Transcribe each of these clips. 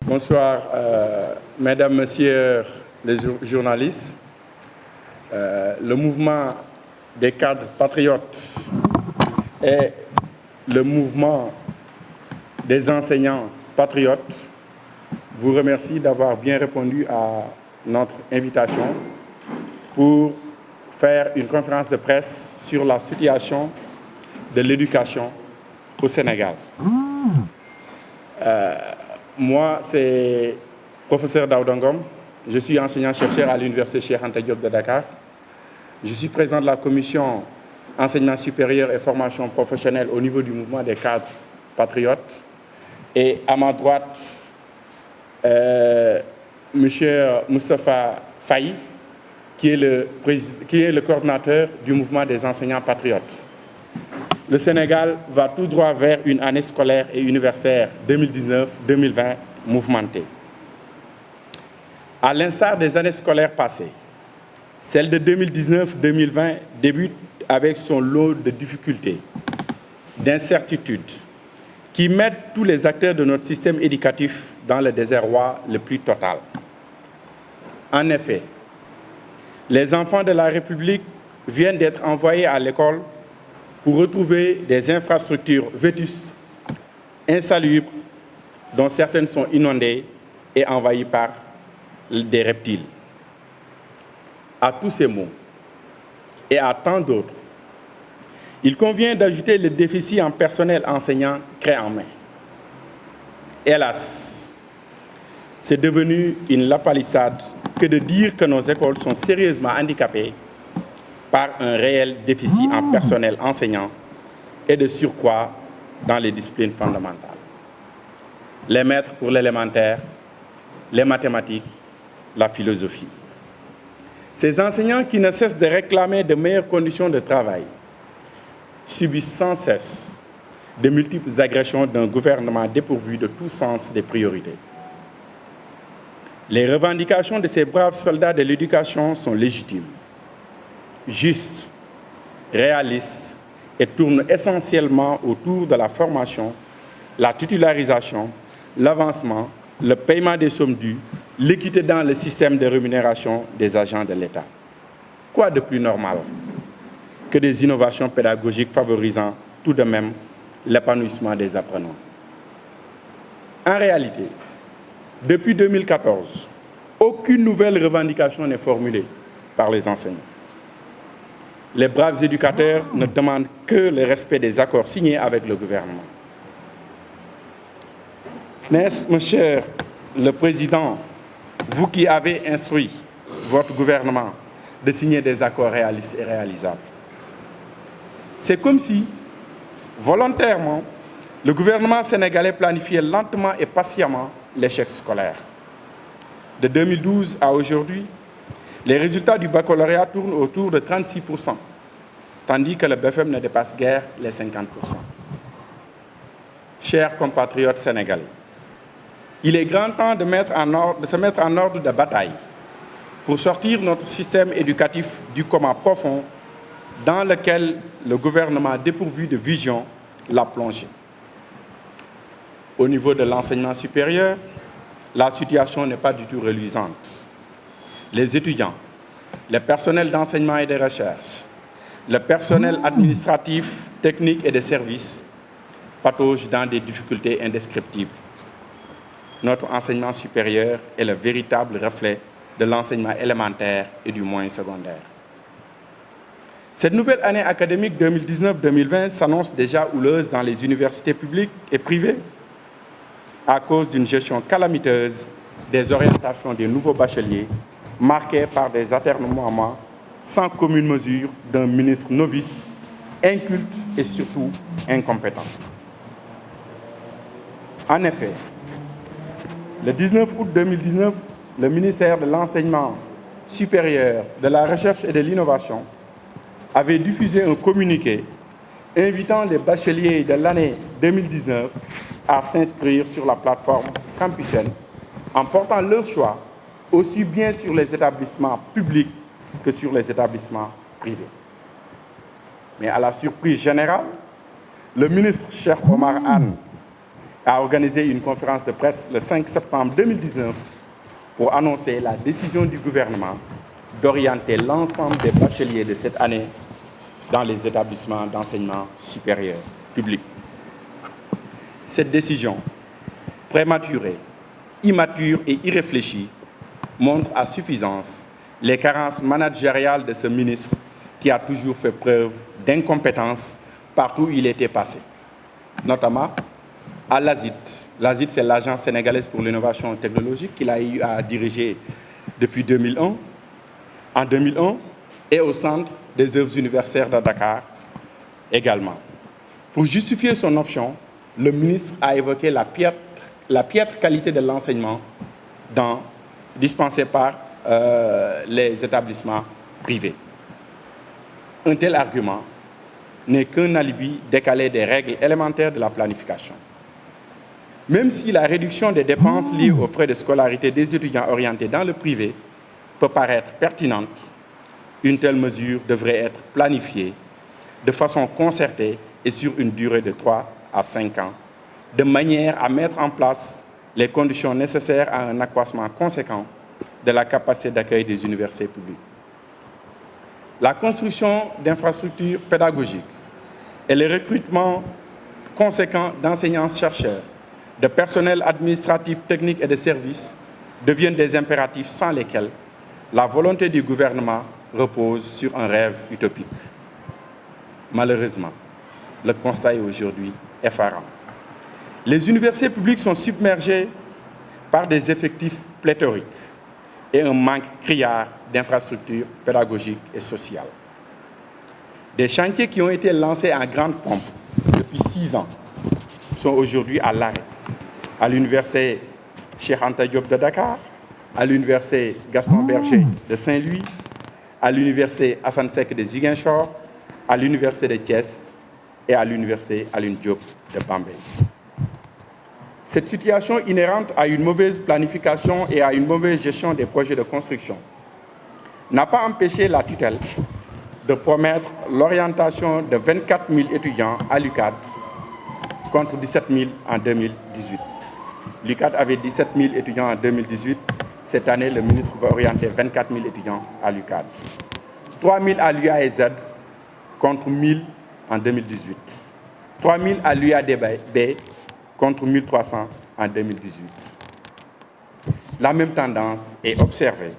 Bonsoir, mesdames, messieurs les journalistes. Le mouvement des cadres patriotes et le mouvement des enseignants patriotes vous remercie d'avoir bien répondu à notre invitation pour faire une conférence de presse sur la situation de l'éducation au Sénégal. Moi, c'est professeur Daouda Ngom. Je suis enseignant-chercheur à l'Université Cheikh Anta Diop de Dakar. Je suis président de la commission enseignement supérieur et formation professionnelle au niveau du mouvement des cadres patriotes. Et à ma droite, M. Moustapha Faye, qui est le coordinateur du mouvement des enseignants patriotes. Le Sénégal va tout droit vers une année scolaire et universitaire 2019-2020 mouvementée. À l'instar des années scolaires passées, celle de 2019-2020 débute avec son lot de difficultés, d'incertitudes, qui mettent tous les acteurs de notre système éducatif dans le désarroi le plus total. En effet, les enfants de la République viennent d'être envoyés à l'école pour retrouver des infrastructures vétustes, insalubres, dont certaines sont inondées et envahies par des reptiles. À tous ces mots et à tant d'autres, il convient d'ajouter le déficit en personnel enseignant clé en main. Hélas, c'est devenu une lapalissade que de dire que nos écoles sont sérieusement handicapées par un réel déficit en personnel enseignant et de surcroît dans les disciplines fondamentales. Les maîtres pour l'élémentaire, les mathématiques, la philosophie. Ces enseignants qui ne cessent de réclamer de meilleures conditions de travail subissent sans cesse de multiples agressions d'un gouvernement dépourvu de tout sens des priorités. Les revendications de ces braves soldats de l'éducation sont légitimes, justes, réalistes et tournent essentiellement autour de la formation, la titularisation, l'avancement, le paiement des sommes dues, l'équité dans le système de rémunération des agents de l'État. Quoi de plus normal que des innovations pédagogiques favorisant tout de même l'épanouissement des apprenants? En réalité, depuis 2014, aucune nouvelle revendication n'est formulée par les enseignants. Les braves éducateurs ne demandent que le respect des accords signés avec le gouvernement. N'est-ce, mon cher le Président, vous qui avez instruit votre gouvernement de signer des accords réalistes et réalisables? C'est comme si, volontairement, le gouvernement sénégalais planifiait lentement et patiemment l'échec scolaire. De 2012 à aujourd'hui, les résultats du baccalauréat tournent autour de 36%, tandis que le BFM ne dépasse guère les 50%. Chers compatriotes sénégalais, il est grand temps de se mettre en ordre de bataille pour sortir notre système éducatif du coma profond dans lequel le gouvernement dépourvu de vision l'a plongé. Au niveau de l'enseignement supérieur, la situation n'est pas du tout reluisante. Les étudiants, le personnel d'enseignement et de recherche, le personnel administratif, technique et de services pataugent dans des difficultés indescriptibles. Notre enseignement supérieur est le véritable reflet de l'enseignement élémentaire et du moyen secondaire. Cette nouvelle année académique 2019-2020 s'annonce déjà houleuse dans les universités publiques et privées à cause d'une gestion calamiteuse des orientations des nouveaux bacheliers marquée par des atermoiements sans commune mesure d'un ministre novice, inculte et surtout incompétent. En effet, le 19 août 2019, le ministère de l'Enseignement supérieur de la recherche et de l'innovation avait diffusé un communiqué invitant les bacheliers de l'année 2019 à s'inscrire sur la plateforme Campusen en portant leur choix aussi bien sur les établissements publics que sur les établissements privés. Mais à la surprise générale, le ministre Cheikh Omar Anne a organisé une conférence de presse le 5 septembre 2019 pour annoncer la décision du gouvernement d'orienter l'ensemble des bacheliers de cette année dans les établissements d'enseignement supérieur public. Cette décision, prématurée, immature et irréfléchie, montre à suffisance les carences managériales de ce ministre qui a toujours fait preuve d'incompétence partout où il était passé, notamment à l'ASIT. L'ASIT, c'est l'Agence sénégalaise pour l'innovation technologique qu'il a eu à diriger depuis 2001, en 2001, et au Centre des œuvres universitaires de Dakar également. Pour justifier son option, le ministre a évoqué la piètre qualité de l'enseignement dispensé par les établissements privés. Un tel argument n'est qu'un alibi décalé des règles élémentaires de la planification. Même si la réduction des dépenses liées aux frais de scolarité des étudiants orientés dans le privé peut paraître pertinente, une telle mesure devrait être planifiée de façon concertée et sur une durée de 3 à 5 ans, de manière à mettre en place les conditions nécessaires à un accroissement conséquent de la capacité d'accueil des universités publiques. La construction d'infrastructures pédagogiques et le recrutement conséquent d'enseignants-chercheurs, de personnel administratif, technique et de services deviennent des impératifs sans lesquels la volonté du gouvernement repose sur un rêve utopique. Malheureusement, le constat est aujourd'hui effarant. Les universités publiques sont submergées par des effectifs pléthoriques et un manque criard d'infrastructures pédagogiques et sociales. Des chantiers qui ont été lancés en grande pompe depuis 6 ans sont aujourd'hui à l'arrêt. À l'université Cheikh Anta Diop de Dakar, à l'université Gaston Berger de Saint-Louis, à l'université Assane Seck de Ziguinchor, à l'université de Thiès et à l'université Alioune Diop de Bambey. Cette situation inhérente à une mauvaise planification et à une mauvaise gestion des projets de construction n'a pas empêché la tutelle de promettre l'orientation de 24 000 étudiants à l'UCAD contre 17 000 en 2018. L'UCAD avait 17 000 étudiants en 2018. Cette année, le ministre va orienter 24 000 étudiants à l'UCAD. 3 000 à l'UAEZ contre 1 000 en 2018. 3 000 à l'UADB contre 1 300 en 2018. La même tendance est observée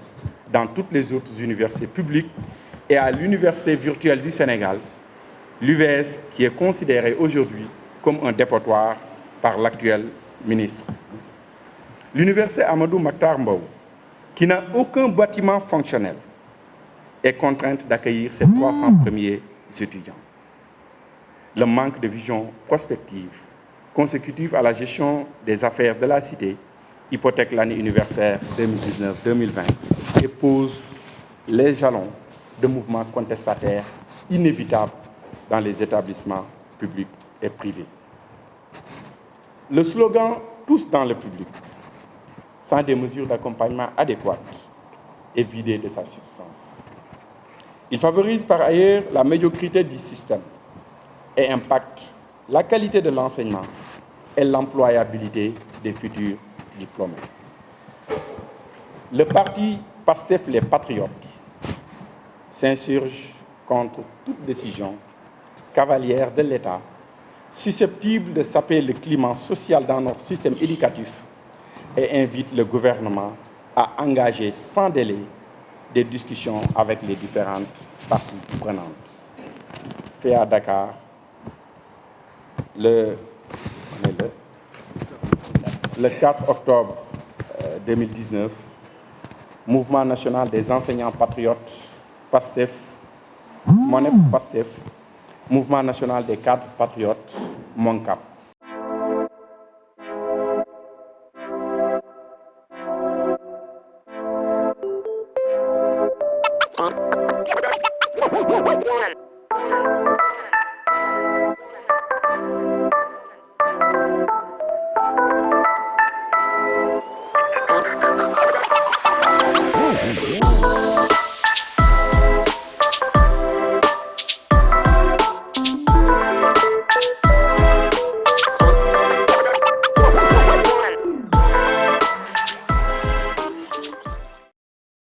dans toutes les autres universités publiques et à l'Université virtuelle du Sénégal, l'UVS, qui est considérée aujourd'hui comme un dépotoir par l'actuel ministre. L'Université Amadou Mahtar Mbow, qui n'a aucun bâtiment fonctionnel, est contrainte d'accueillir ses 300 premiers étudiants. Le manque de vision prospective, consécutive à la gestion des affaires de la cité, hypothèque l'année universitaire 2019-2020 et pose les jalons de mouvements contestataires inévitables dans les établissements publics et privés. Le slogan « Tous dans le public », sans des mesures d'accompagnement adéquates, est vidé de sa substance. Il favorise par ailleurs la médiocrité du système et impacte la qualité de l'enseignement et l'employabilité des futurs diplômés. Le parti PASTEF les Patriotes s'insurge contre toute décision cavalière de l'État susceptible de saper le climat social dans notre système éducatif et invite le gouvernement à engager sans délai des discussions avec les différentes parties prenantes. Fait à Dakar, le 4 octobre 2019, Mouvement national des enseignants patriotes, PASTEF, MONEP PASTEF, Mouvement national des cadres patriotes, MONCAP. One.